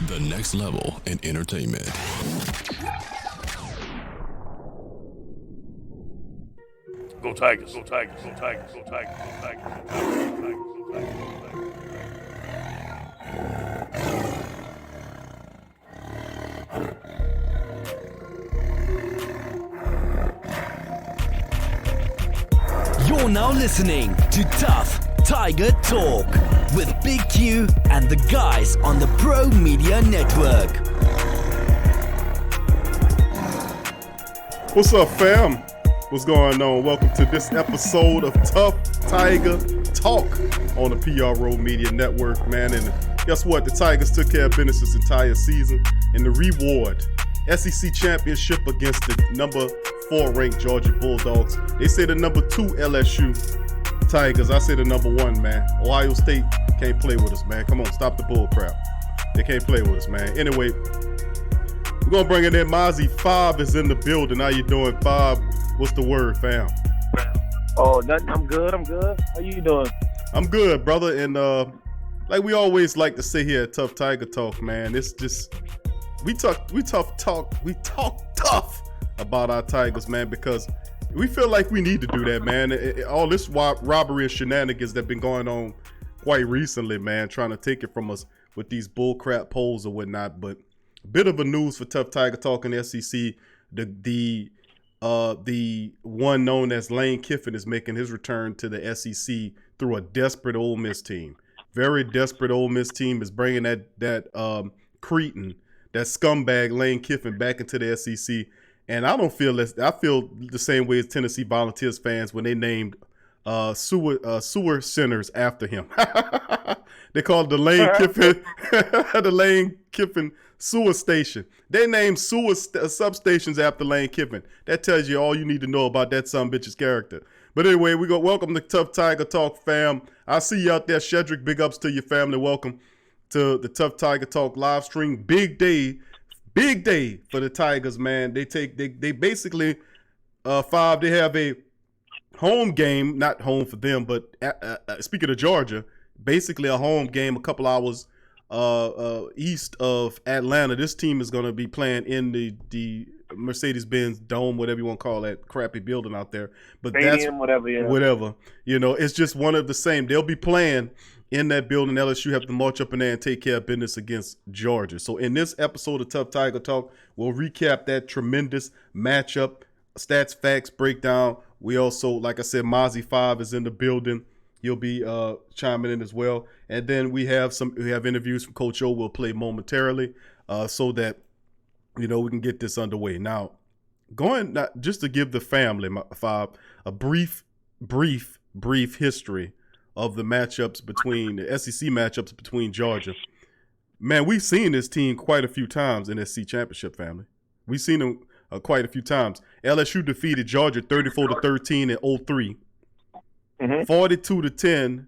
The next level in entertainment. Go Tigers, go Tigers, go Tigers, go Tigers, go Tigers, go Tigers, go Tigers, go Tigers, go Tigers. You're now listening to Tuff Tiger Talk with Big Q and the guys on the Pro Media Network. What's up, fam? What's going on? Welcome to this episode of Tuff Tiger Talk on the PRO Media Network, man. And guess what? The Tigers took care of business this entire season. And the reward, SEC championship against the number 4 ranked Georgia Bulldogs. They say the number 2 LSU Tigers. I say the number 1, man. Ohio State can't play with us, man. Come on, stop the bull crap. They can't play with us, man. Anyway, we're going to bring in there. Mozzie 5 is in the building. How you doing, 5? What's the word, fam? Oh, nothing. I'm good. How you doing? I'm good, brother. And like we always like to say here at Tuff Tiger Talk, man, it's just we talk tough about our Tigers, man, because we feel like we need to do that, man. All this robbery and shenanigans that been going on quite recently, man, trying to take it from us with these bullcrap polls or whatnot. But a bit of a news for Tuff Tiger Talk in the SEC. The one known as Lane Kiffin is making his return to the SEC through a desperate Ole Miss team. Very desperate Ole Miss team is bringing that cretin, that scumbag Lane Kiffin back into the SEC. And I don't feel this. I feel the same way as Tennessee Volunteers fans when they named sewer centers after him. They called the Lane Kiffin the Lane Kiffin sewer station. They named sewer substations after Lane Kiffin. That tells you all you need to know about that sumbitch's character. But anyway, we go. Welcome to Tuff Tiger Talk, fam. I see you out there, Shedrick. Big ups to your family. Welcome to the Tuff Tiger Talk live stream. Big day for the Tigers, man. They basically 5. They have a home game, not home for them, but speaking of Georgia, basically a home game a couple hours east of Atlanta. This team is going to be playing in the Mercedes-Benz Dome, whatever you want to call that crappy building out there. But Stadium, whatever. You know, it's just one of the same. They'll be playing in that building. LSU have to march up in there and take care of business against Georgia. So in this episode of Tuff Tiger Talk, we'll recap that tremendous matchup, stats, facts, breakdown. We also, like I said, Mozzie 5 is in the building. He'll be chiming in as well. And then we have interviews from Coach O we'll play momentarily so that, you know, we can get this underway. Now, just to give the family, 5, a brief history of the matchups between the SEC matchups between Georgia. Man, we've seen this team quite a few times in the SEC championship, family. We've seen them quite a few times. LSU defeated Georgia 34-13 in 03, 42-10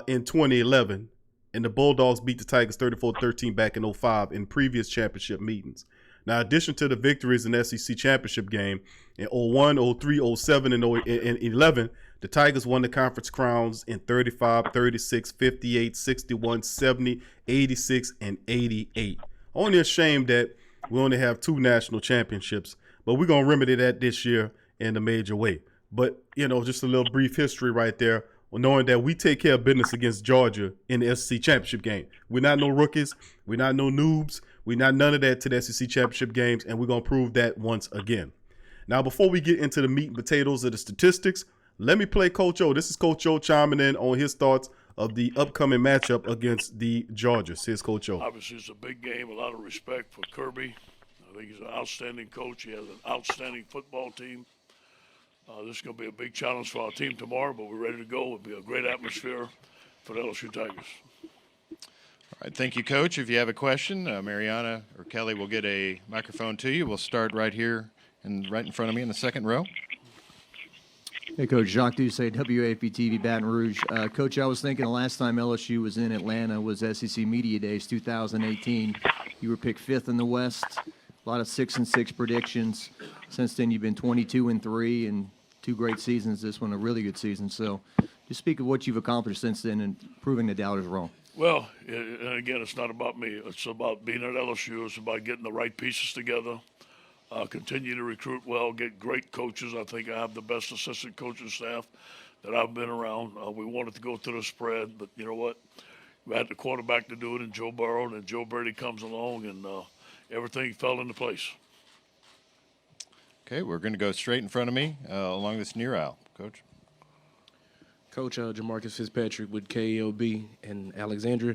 in 2011, and the Bulldogs beat the Tigers 34-13 back in 05 in previous championship meetings. Now, in addition to the victories in the SEC championship game in 01, 03, 07, and 11, the Tigers won the conference crowns in 35, 36, 58, 61, 70, 86, and 88. Only a shame that we only have 2 national championships, but we're going to remedy that this year in a major way. But, you know, just a little brief history right there, knowing that we take care of business against Georgia in the SEC championship game. We're not no rookies. We're not no noobs. We're not none of that to the SEC championship games, and we're going to prove that once again. Now, before we get into the meat and potatoes of the statistics, let me play Coach O. This is Coach O chiming in on his thoughts of the upcoming matchup against the Georgians. Here's Coach O. Obviously, it's a big game. A lot of respect for Kirby. I think he's an outstanding coach. He has an outstanding football team. This is going to be a big challenge for our team tomorrow, but we're ready to go. It'll be a great atmosphere for the LSU Tigers. All right, thank you, Coach. If you have a question, Mariana or Kelly will get a microphone to you. We'll start right here and right in front of me in the second row. Hey, Coach. Jacques Doucet, WAP-TV, Baton Rouge. Coach, I was thinking the last time LSU was in Atlanta was SEC Media Days 2018. You were picked 5th in the West. A lot of 6-6 predictions. Since then, you've been 22-3 and 2 great seasons. This one, a really good season. So just speak of what you've accomplished since then and proving the doubters wrong. Well, and again, it's not about me. It's about being at LSU. It's about getting the right pieces together, continue to recruit well, get great coaches. I think I have the best assistant coaching staff that I've been around. We wanted to go through the spread, but you know what? We had the quarterback to do it in Joe Burrow, and then Joe Brady comes along, and everything fell into place. Okay, we're going to go straight in front of me along this near aisle, Coach. Coach Jamarcus Fitzpatrick with KLB and Alexandria.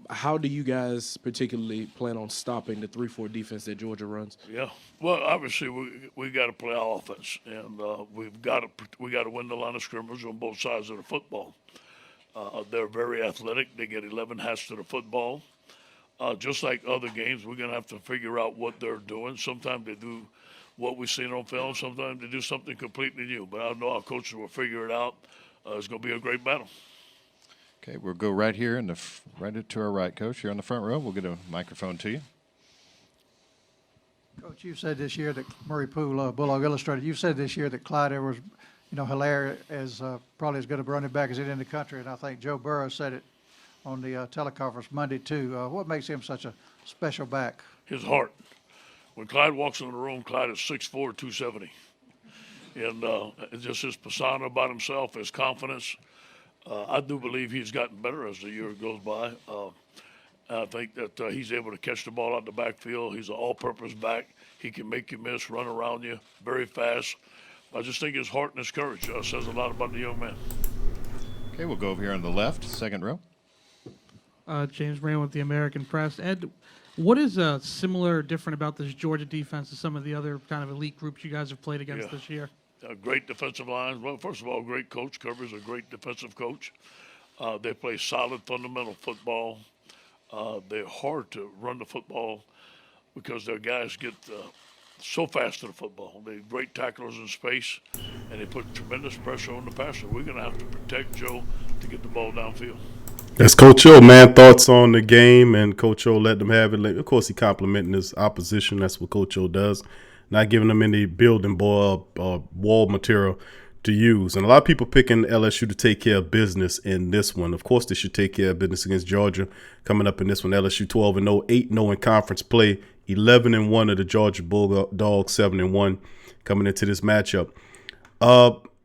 How do you guys particularly plan on stopping the 3-4 defense that Georgia runs? Yeah, well, obviously we got to play our offense, and we got to win the line of scrimmage on both sides of the football. They're very athletic. They get 11 hats to the football. Just like other games, we're gonna have to figure out what they're doing. Sometimes they do what we've seen on film. Sometimes they do something completely new. But I know our coaches will figure it out. It's going to be a great battle. Okay, we'll go right here right to our right, Coach. Here on the front row. We'll get a microphone to you. Coach, you said this year that Murray Poole, Bulldog Illustrated, you said this year that Clyde Edwards, Hilaire is probably as good a running back as any in the country, and I think Joe Burrow said it on the teleconference Monday too. What makes him such a special back? His heart. When Clyde walks in the room, Clyde is 6'4", 270. And it's just his persona about himself, his confidence. I do believe he's gotten better as the year goes by. I think that he's able to catch the ball out the backfield. He's an all-purpose back. He can make you miss, run around you, very fast. I just think his heart and his courage says a lot about the young man. Okay, we'll go over here on the left, second row. James Rand with the American Press. Ed, what is similar or different about this Georgia defense to some of the other kind of elite groups you guys have played against this year? Great defensive lines. Well, first of all, great coach. Kirby's a great defensive coach. They play solid fundamental football. They're hard to run the football because their guys get so fast to the football. They're great tacklers in space, and they put tremendous pressure on the passer. We're going to have to protect Joe to get the ball downfield. That's Coach O, man. Thoughts on the game, and Coach O let them have it. Of course, he complimenting his opposition. That's what Coach O does. Not giving them any building wall material to use. And a lot of people picking LSU to take care of business in this one. Of course, they should take care of business against Georgia. Coming up in this one, LSU 12-0, 8-0 in conference play, 11-1 of the Georgia Bulldogs, 7-1 coming into this matchup.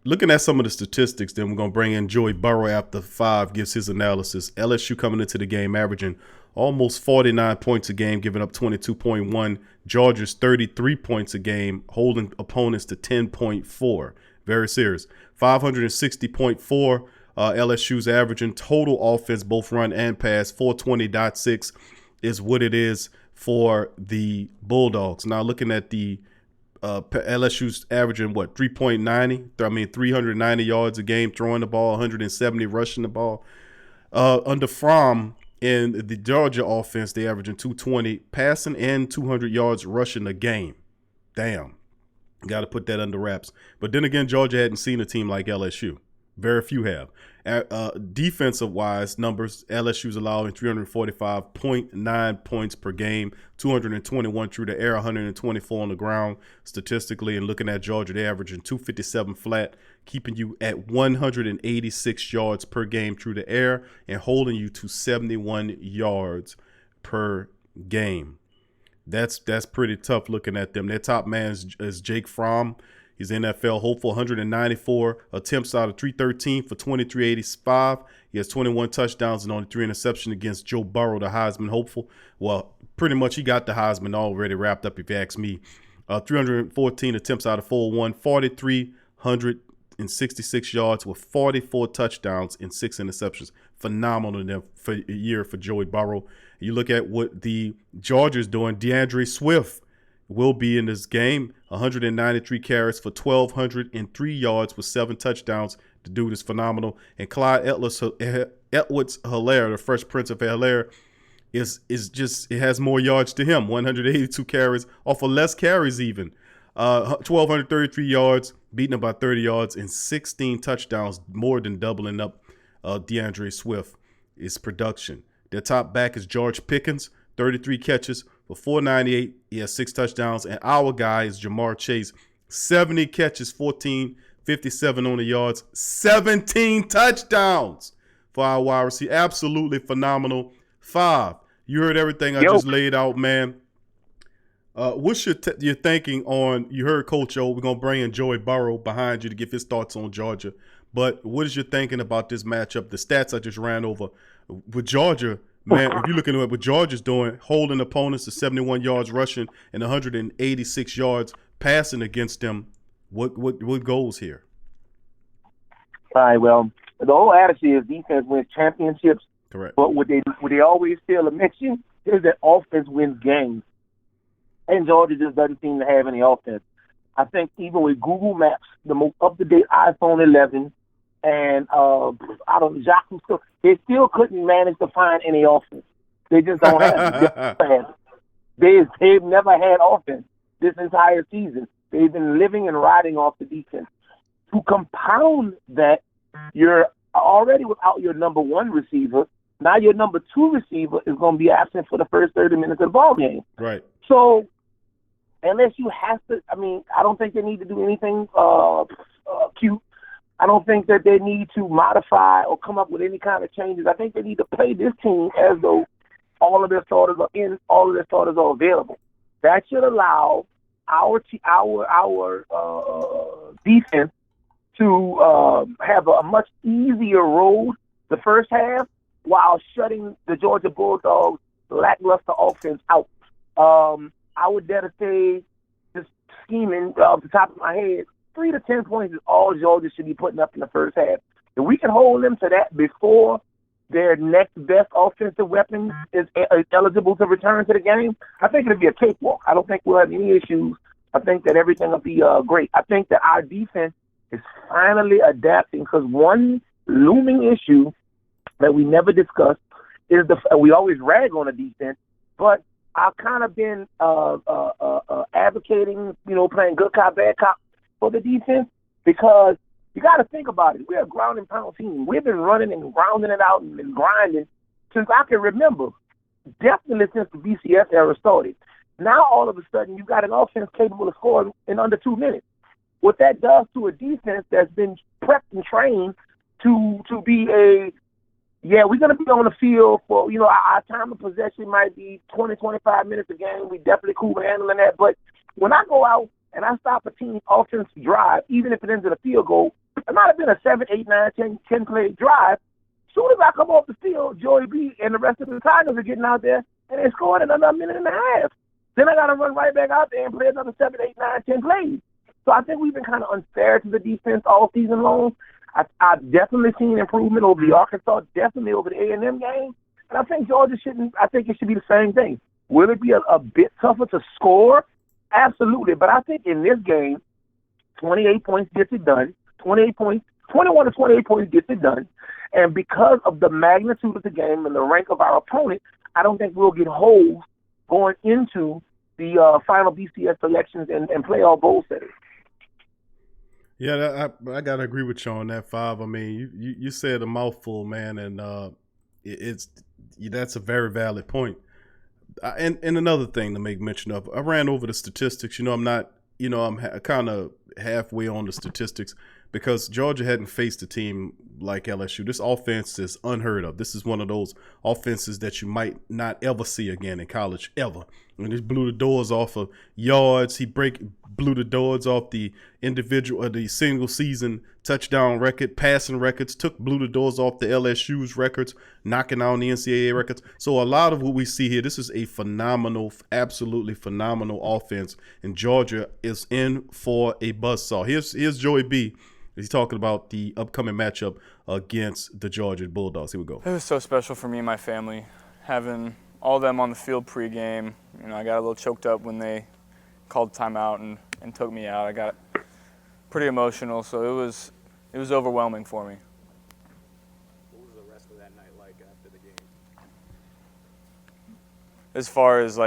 Looking at some of the statistics, then we're going to bring in Joey Burrow after 5, gives his analysis. LSU coming into the game averaging almost 49 points a game, giving up 22.1. Georgia's 33 points a game, holding opponents to 10.4. Very serious. 560.4 LSU's averaging total offense, both run and pass. 420.6 is what it is for the Bulldogs. Now looking at the LSU's averaging 390 yards a game throwing the ball, 170 rushing the ball. Under Fromm in the Georgia offense, they averaging 220 passing and 200 yards rushing a game. Damn, got to put that under wraps. But then again, Georgia hadn't seen a team like LSU. Very few have. Defensive-wise numbers, LSU's allowing 345.9 points per game, 221 through the air, 124 on the ground statistically. And looking at Georgia, they're averaging 257 flat, keeping you at 186 yards per game through the air and holding you to 71 yards per game. That's pretty tough looking at them. Their top man is Jake Fromm. He's NFL hopeful, 194 attempts out of 313 for 2385. He has 21 touchdowns and only 3 interceptions against Joe Burrow, the Heisman hopeful. Well, pretty much he got the Heisman already wrapped up, if you ask me. 314 attempts out of 401, 4,366 yards with 44 touchdowns and 6 interceptions. Phenomenal for a year for Joey Burrow. You look at what the Georgia's doing. DeAndre Swift will be in this game. 193 carries for 1,203 yards with 7 touchdowns. The dude is phenomenal. And Clyde Edwards-Helaire, the Fresh Prince of Hilaire, is just, it has more yards to him. 182 carries off of less carries even. 1,233 yards, beating him by 30 yards, and 16 touchdowns, more than doubling up DeAndre Swift's production. Their top back is George Pickens, 33 catches for 498. He has 6 touchdowns. And our guy is Jamar Chase, 70 catches, 1457 on the yards, 17 touchdowns for our wide receiver. Absolutely phenomenal. 5, you heard everything I Yo. just laid out, man. What's your thinking on, you heard Coach O, we're going to bring in Joey Burrow behind you to give his thoughts on Georgia. But what is your thinking about this matchup? The stats I just ran over. With Georgia, man, if you're looking at what Georgia's doing, holding opponents to 71 yards rushing and 186 yards passing against them, what goes here? All right, well, the whole attitude is defense wins championships. Correct. But what they always fail to mention is that offense wins games. And Georgia just doesn't seem to have any offense. I think even with Google Maps, the most up-to-date iPhone 11, and GEAUX, they still couldn't manage to find any offense. They just don't have it. They've never had offense this entire season. They've been living and riding off the defense. To compound that, you're already without your number 1 receiver. Now your number 2 receiver is going to be absent for the first 30 minutes of the ball game. Right. So unless you have to, I don't think they need to do anything cute. I don't think that they need to modify or come up with any kind of changes. I think they need to play this team as though all of their starters are in, all of their starters are available. That should allow our defense to have a much easier road the first half while shutting the Georgia Bulldogs' lackluster offense out. I would dare to say, just scheming off the top of my head, 3 to 10 points is all Georgia should be putting up in the first half. If we can hold them to that before their next best offensive weapon is eligible to return to the game, I think it'll be a cakewalk. I don't think we'll have any issues. I think that everything will be great. I think that our defense is finally adapting, because one looming issue that we never discussed is we always rag on the defense, but I've kind of been advocating, playing good cop, bad cop for the defense, because you got to think about it. We're a ground and pound team. We've been running and grounding it out and grinding since I can remember, definitely since the BCS era started. Now, all of a sudden, you got an offense capable of scoring in under 2 minutes. What that does to a defense that's been prepped and trained to be we're going to be on the field for, our time of possession might be 20, 25 minutes a game. We definitely cool with handling that. But when I go out and I stop a team's offensive drive, even if it ends in a field goal, it might have been a 7, 8, 9, 10 play drive. As soon as I come off the field, Joey B and the rest of the Tigers are getting out there and they're scoring in another minute and a half. Then I got to run right back out there and play another 7, 8, 9, 10 plays. So I think we've been kind of unfair to the defense all season long. I've definitely seen improvement over the Arkansas, definitely over the A&M game. And I think Georgia I think it should be the same thing. Will it be a bit tougher to score? Absolutely. But I think in this game, 28 points gets it done. 21 to 28 points gets it done. And because of the magnitude of the game and the rank of our opponent, I don't think we'll get holes going into the final BCS selections and playoff bowl settings. Yeah, I gotta agree with you on that, 5. I mean, you said a mouthful, man, and that's a very valid point. And another thing to make mention of, I ran over the statistics. I'm not, I'm kind of halfway on the statistics, because Georgia hadn't faced a team like LSU. This offense is unheard of. This is one of those offenses that you might not ever see again in college, ever. And he blew the doors off of yards. He blew the doors off the individual, the single season touchdown record, passing records, blew the doors off the LSU's records, knocking down the NCAA records. So a lot of what we see here, this is a phenomenal, absolutely phenomenal offense. And Georgia is in for a buzzsaw. Here's Joey B. He's talking about the upcoming matchup against the Georgia Bulldogs. Here we go. It was so special for me and my family, having all of them on the field pregame. I got a little choked up when they called timeout and took me out. I got pretty emotional, so it was overwhelming for me. What was the rest of that night like after the game? As far as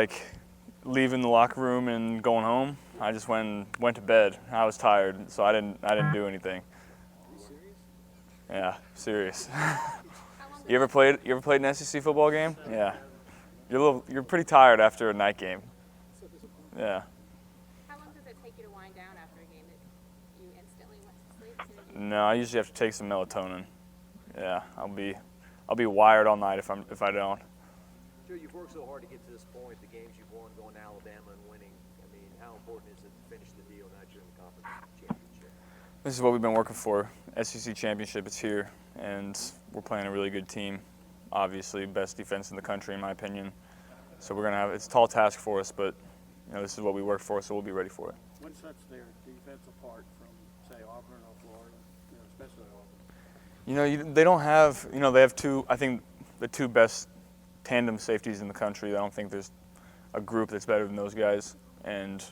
leaving the locker room and going home, I just went to bed. I was tired, so I didn't do anything. Are you serious? Yeah, serious. You ever played an SEC football game? Yeah. You're pretty tired after a night game. So disappointing. Yeah. How long does it take you to wind down after a game? That you instantly went to sleep? No, I usually have to take some melatonin. Yeah, I'll be I'll be wired all night if I don't. Joe, you've worked so hard to get to this point, the games you've won, going to Alabama and winning. I mean, how important is it to finish the deal not during the conference championship? This is what we've been working for. SEC championship is here, and we're playing a really good team. Obviously, best defense in the country, in my opinion. So we're gonna have it's a tall task for us, but this is what we work for, so we'll be ready for it. What sets their defense apart from, say, Auburn or Florida, especially Auburn? They don't have, they have I think the two best tandem safeties in the country. I don't think there's a group that's better than those guys, and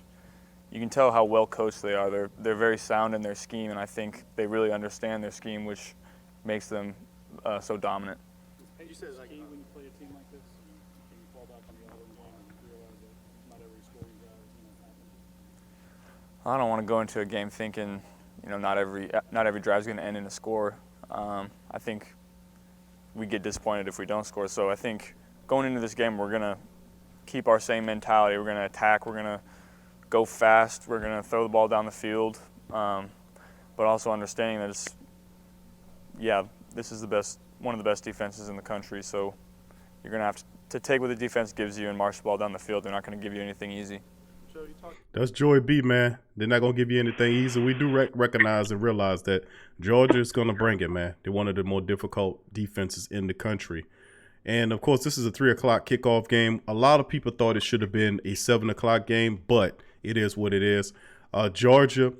you can tell how well coached they are. They're very sound in their scheme, and I think they really understand their scheme, which makes them so dominant. You said it's key when you play a team like this, can you fall back on the Auburn game and realize that not every scoring drive is happening? I don't want to go into a game thinking, not every drive is going to end in a score. I think we get disappointed if we don't score. So I think going into this game, we're going to keep our same mentality. We're going to attack. We're going to go fast. We're going to throw the ball down the field, but also understanding that this is one of the best defenses in the country. So you're going to have to take what the defense gives you and march the ball down the field. They're not going to give you anything easy. That's Joy B, man. They're not going to give you anything easy. We do recognize and realize that Georgia is going to bring it, man. They're one of the more difficult defenses in the country. And, of course, this is a 3 o'clock kickoff game. A lot of people thought it should have been a 7 o'clock game, but it is what it is. Georgia,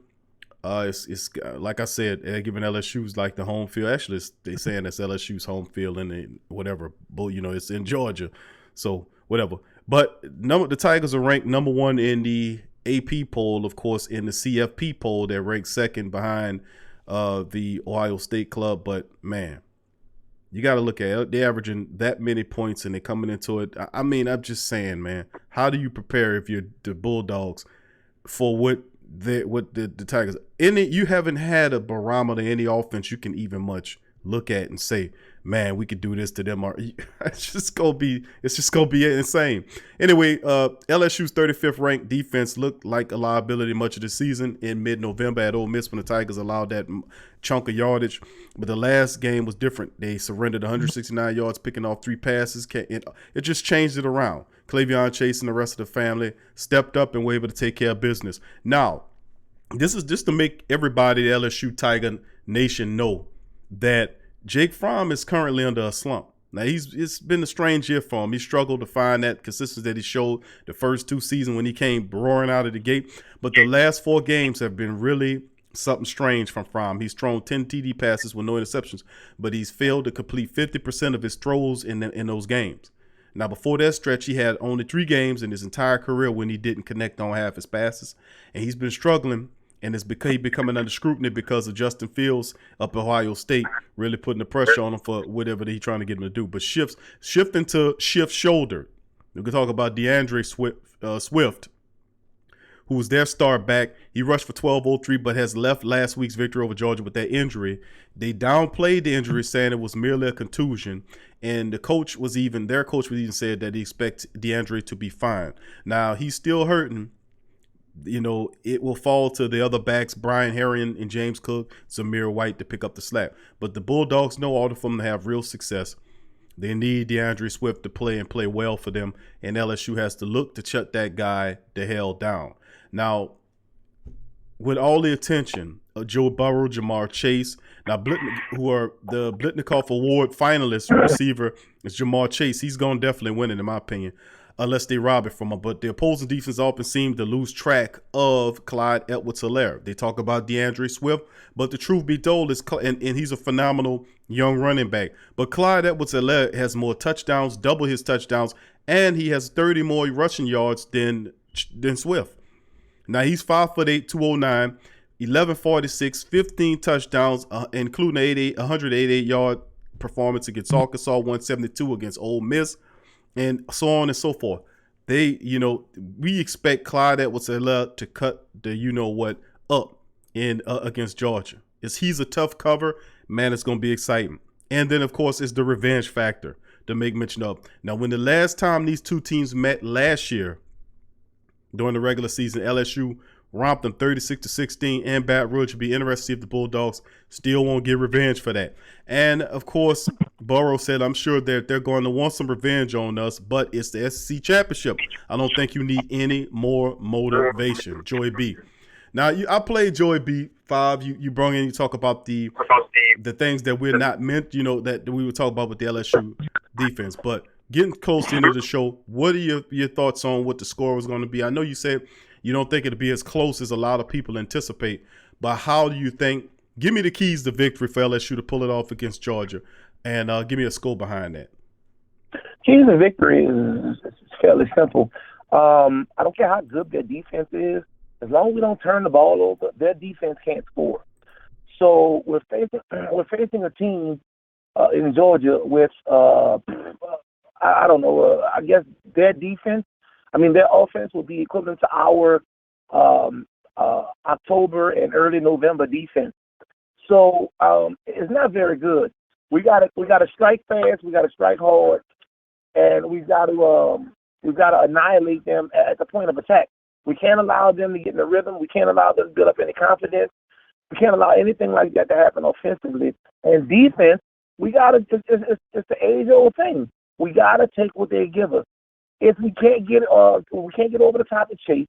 it's like I said, they're giving LSU's like the home field. Actually, they're saying it's LSU's home field and whatever. But, it's in Georgia. So, whatever. But the Tigers are ranked number 1 in the AP poll, of course, in the CFP poll. They're ranked second behind the Ohio State club. But, man, you got to look at it. They're averaging that many points and they're coming into it. I mean, I'm just saying, man, how do you prepare if you're the Bulldogs for what the Tigers – you haven't had a barometer, any offense you can even much look at and say, man, we could do this to them. It's just gonna be insane. Anyway, LSU's 35th ranked defense looked like a liability much of the season in mid-November at Ole Miss when the Tigers allowed that chunk of yardage. But the last game was different. They surrendered 169 yards, picking off 3 passes. It just changed it around. Clavion Chase and the rest of the family stepped up and were able to take care of business. Now, this is just to make everybody, the LSU Tiger Nation, know that Jake Fromm is currently under a slump. Now, it's been a strange year for him. He struggled to find that consistency that he showed the first 2 seasons when he came roaring out of the gate. But the last 4 games have been really something strange from Fromm. He's thrown 10 TD passes with no interceptions, but he's failed to complete 50% of his throws in those games. Now, before that stretch, he had only 3 games in his entire career when he didn't connect on half his passes. And he's been struggling. And it's because he's becoming under scrutiny because of Justin Fields up at Ohio State really putting the pressure on him for whatever he's trying to get him to do. But shifting to Schiff's shoulder. We can talk about DeAndre Swift, who was their star back. He rushed for 1,203, but has left last week's victory over Georgia with that injury. They downplayed the injury, saying it was merely a contusion. And their coach was even said that he expects DeAndre to be fine. Now, he's still hurting. It will fall to the other backs, Brian Herring and James Cook, Zamir White, to pick up the slack. But the Bulldogs know all of them to have real success. They need DeAndre Swift to play and play well for them, and LSU has to look to shut that guy the hell down. Now, with all the attention of Joe Burrow, Jamar Chase, now who are the Blitnikoff Award finalist receiver is Jamar Chase. He's going to definitely win it, in my opinion, unless they rob it from him. But the opposing defense often seem to lose track of Clyde Edwards-Helaire. They talk about DeAndre Swift, but the truth be told is, and he's a phenomenal young running back. But Clyde Edwards-Helaire has more touchdowns, double his touchdowns, and he has 30 more rushing yards than Swift. Now, he's 5'8", 209, 1146, 15 touchdowns, including 188-yard performance against Arkansas, 172 against Ole Miss, and so on and so forth. We expect Clyde Edwards-Helaire to cut the up in against Georgia. He's a tough cover, man. It's going to be exciting. And then, of course, it's the revenge factor to make mention of. Now, when the last time these two teams met last year during the regular season, LSU romped them 36-16 in Baton Rouge. It'd be interesting to see if the Bulldogs still won't get revenge for that. And of course, Burrow said, I'm sure that they're going to want some revenge on us, but it's the SEC championship. I don't think you need any more motivation. Joey B. Now, I played Joey B. 5. You brought in, you talk about the things that we're not meant, that we were talking about with the LSU defense. But getting close to the end of the show, what are your thoughts on what the score was going to be? I know you said you don't think it'll be as close as a lot of people anticipate, but how do you think? Give me the keys to victory for LSU to pull it off against Georgia, and give me a score behind that. Keys to victory is fairly simple. I don't care how good their defense is. As long as we don't turn the ball over, their defense can't score. So we're facing a team in Georgia with I don't know. I guess their defense. Their offense will be equivalent to our October and early November defense. So it's not very good. We got to strike fast. We got to strike hard, and we've got to annihilate them at the point of attack. We can't allow them to get in the rhythm. We can't allow them to build up any confidence. We can't allow anything like that to happen offensively. And defense, we got to. It's the age-old thing. We got to take what they give us. If we can't get over the top of Chase,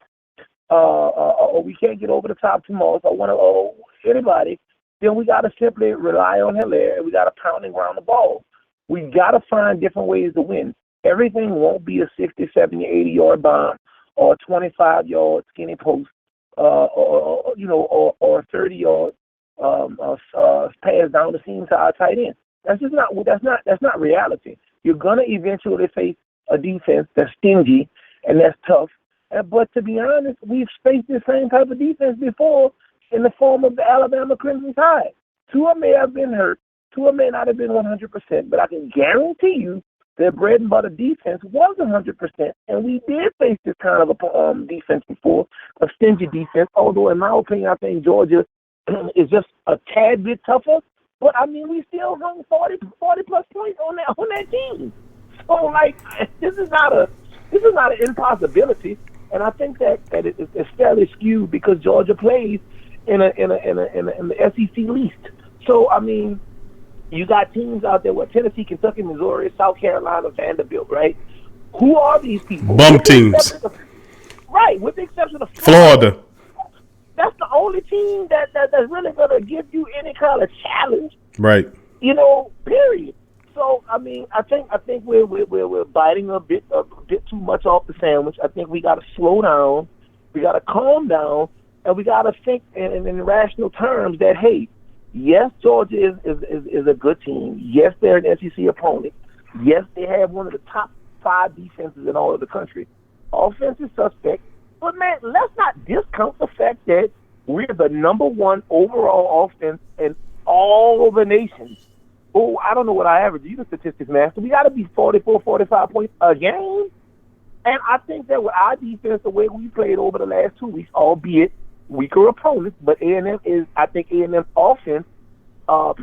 or we can't get over the top to Moss or anybody, then we got to simply rely on Hilaire, and we got to pound and ground the ball. We got to find different ways to win. Everything won't be a 60, 70, 80-yard bomb or a 25-yard skinny post, or a 30-yard pass down the seam to our tight end. That's not reality. You're gonna eventually face a defense that's stingy and that's tough. But to be honest, we've faced the same type of defense before in the form of the Alabama Crimson Tide. Tua may have been hurt. Tua may not have been 100%, but I can guarantee you their bread and butter defense was 100%. And we did face this kind of a defense before, a stingy defense, although in my opinion, I think Georgia is just a tad bit tougher. But, we still hung 40-plus points on that team. So, this is not an impossibility. And I think that it's fairly skewed because Georgia plays in the SEC least. So, you got teams out there, Tennessee, Kentucky, Missouri, South Carolina, Vanderbilt, right? Who are these people? Bum teams. Right, with the exception of Florida. That's the only team that's really going to give you any kind of challenge. Right. Period. So I think we're biting a bit too much off the sandwich. I think we got to slow down, we got to calm down, and we got to think in rational terms that hey, yes, Georgia is a good team. Yes, they're an SEC opponent. Yes, they have one of the top 5 defenses in all of the country. Offense is suspect. But, man, let's not discount the fact that we're the number 1 overall offense in all the nations. Oh, I don't know what I average. You're the statistics master. We got to be 44, 45 points a game. And I think that with our defense, the way we played over the last 2 weeks, albeit weaker opponents, but I think A&M's offense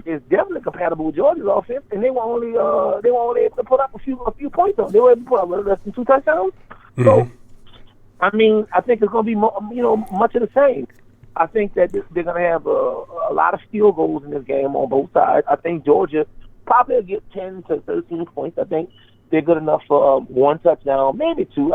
is definitely compatible with Georgia's offense, and they were only able to put up a few points on. They were able to put up less than 2 touchdowns. Mm-hmm. So, I think it's going to be much of the same. I think that they're going to have a lot of field goals in this game on both sides. I think Georgia probably will get 10 to 13 points. I think they're good enough for 1 touchdown, maybe 2,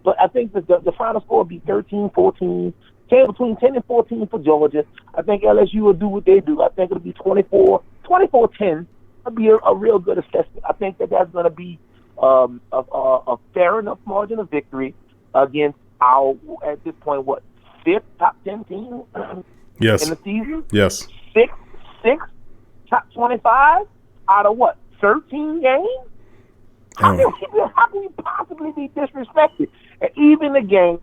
But I think the final score will be 13-14, between 10 and 14 for Georgia. I think LSU will do what they do. I think it'll be 24-10. It'll be a real good assessment. I think that's going to be a fair enough margin of victory against our, at this point, 5th top 10 team yes. in the season? Yes. Six top 25 out of 13 games? How can we possibly be disrespected? And even the games,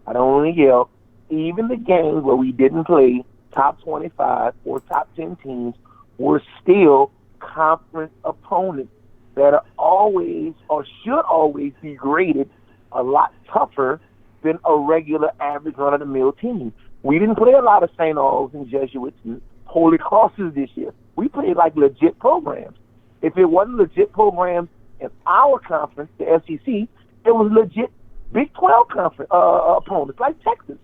I don't want to yell, even the games where we didn't play top 25 or top 10 teams were still conference opponents that are always or should always be graded a lot tougher than a regular average run-of-the-mill team. We didn't play a lot of St. Aug's and Jesuits and Holy Crosses this year. We played like legit programs. If it wasn't legit programs in our conference, the SEC, it was legit Big 12 conference opponents like Texas.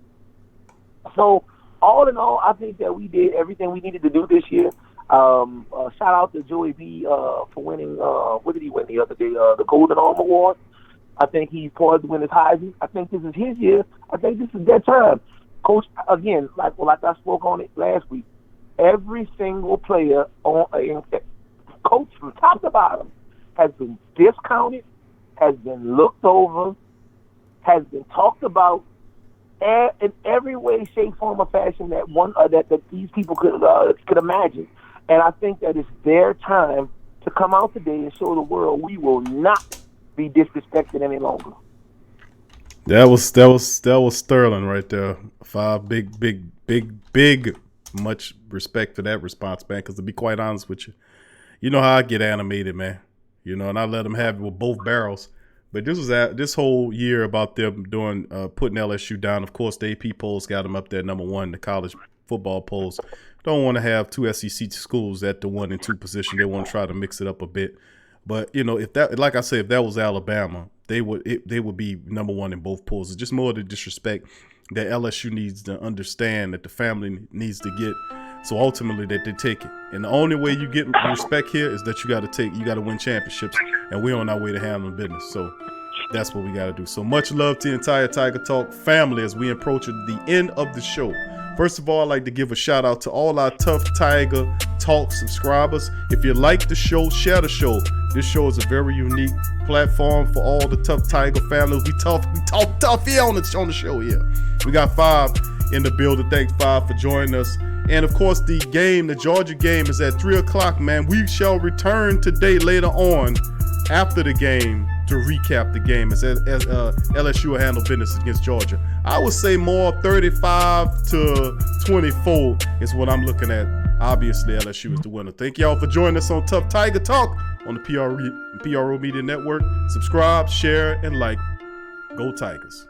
So all in all, I think that we did everything we needed to do this year. Shout out to Joey B for winning. What did he win the other day? The Golden Arm Award. I think he's poised to win his Heisman. I think this is his year. I think this is their time. Coach, again, like I spoke on it last week, every single player coach from top to bottom has been discounted, has been looked over, has been talked about in every way, shape, form, or fashion that these people could imagine. And I think that it's their time to come out today and show the world we will not be disrespected any longer. That was sterling right there. 5 big much respect for that response, man. Because to be quite honest with you, you know how I get animated, man. You know, and I let them have it with both barrels. But this whole year about them doing putting LSU down. Of course, the AP polls got them up there number 1. The college football polls don't want to have 2 SEC schools at the 1 and 2 position. They want to try to mix it up a bit. But you know, if that was Alabama, they would be number 1 in both polls. It's just more the disrespect that LSU needs to understand, that the family needs to get. So ultimately that they take it. And the only way you get respect here is that you got to win championships. And we're on our way to handling business. So that's what we got to do. So much love to the entire Tiger Talk family as we approach the end of the show. First of all, I'd like to give a shout out to all our Tough Tiger Talk subscribers. If you like the show, share the show. This show is a very unique platform for all the Tough Tiger family. We talk tough here on the show here. We got 5 in the building. Thanks 5 for joining us. And of course, the Georgia game is at 3:00, man. We shall return today later on after the game to recap the game as LSU will handle business against Georgia. I would say more 35-24 is what I'm looking at. Obviously, LSU is the winner. Thank y'all for joining us on Tough Tiger Talk on the PRO Media Network. Subscribe, share, and like. Go Tigers.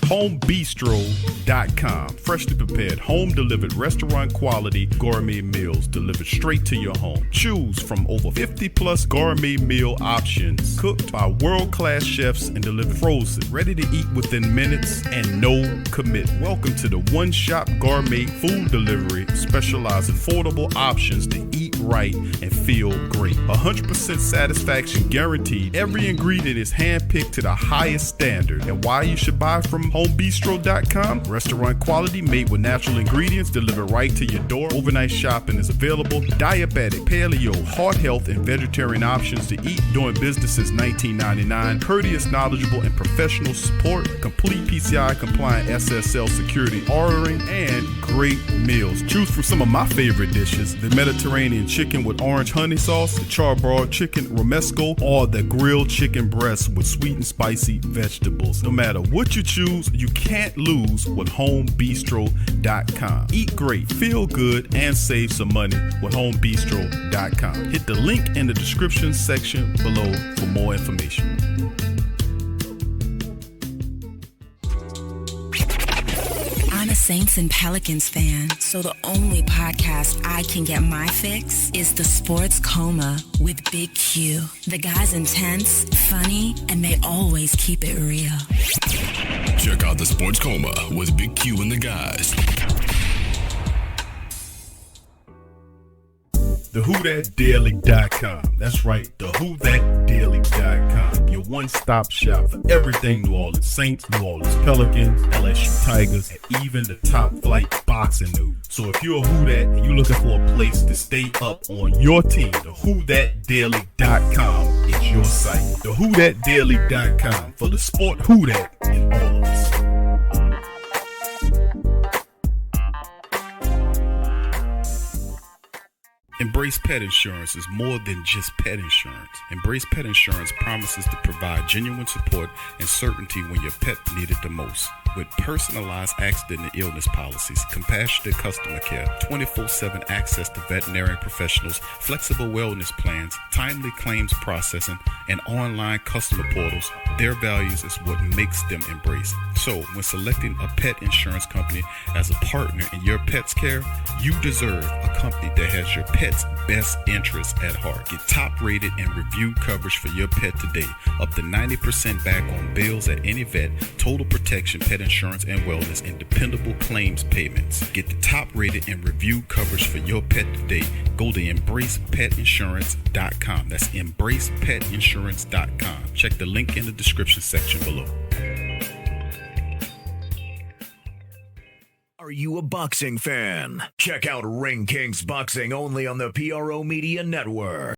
HomeBistro.com. Freshly prepared, home-delivered, restaurant-quality gourmet meals delivered straight to your home. Choose from over 50-plus gourmet meal options cooked by world-class chefs and delivered frozen, ready to eat within minutes and no commitment. Welcome to the one-shop gourmet food delivery, specialized in affordable options to eat right and feel great. 100% satisfaction guaranteed. Every ingredient is handpicked to the highest standard. And why you should buy from HomeBistro.com? Restaurant quality, made with natural ingredients, delivered right to your door. Overnight shopping is available. Diabetic, paleo, heart health, and vegetarian options to eat. Doing business since 1999. Courteous, knowledgeable, and professional support. Complete PCI compliant SSL security ordering, and great meals. Choose from some of my favorite dishes: the Mediterranean chicken with orange honey sauce, the charbroiled chicken romesco, or the grilled chicken breast with sweet and spicy vegetables. No matter what you choose, you can't lose with HomeBistro.com. Eat great, feel good, and save some money with HomeBistro.com. Hit the link in the description section below for more information. I'm a Saints and Pelicans fan, so the only podcast I can get my fix is The Sports Coma with Big Q. The guy's intense, funny, and they always keep it real. Check out The Sports Coma with Big Q and the guys. TheWhoThatDaily.com. That's right, TheWhoThatDaily.com. Your one-stop shop for everything New Orleans Saints, New Orleans Pelicans, LSU Tigers, and even the top-flight boxing news. So if you're a Who That and you're looking for a place to stay up on your team, TheWhoThatDaily.com is your site. TheWhoThatDaily.com for the sport Who That in all of us. Embrace Pet Insurance is more than just pet insurance. Embrace Pet Insurance promises to provide genuine support and certainty when your pet needs it the most. with personalized accident and illness policies, compassionate customer care, 24/7 access to veterinary professionals, flexible wellness plans, timely claims processing, and online customer portals, their values is what makes them embrace. So, when selecting a pet insurance company as a partner in your pet's care, you deserve a company that has your pet's best interests at heart. Get top-rated and reviewed coverage for your pet today. Up to 90% back on bills at any vet, total protection, pet insurance, and wellness, and dependable claims payments. Get the top-rated and reviewed coverage for your pet today. Go to embracepetinsurance.com. That's embracepetinsurance.com. Check the link in the description section below. Are you a boxing fan? Check out Ring Kings Boxing only on the PRO Media Network.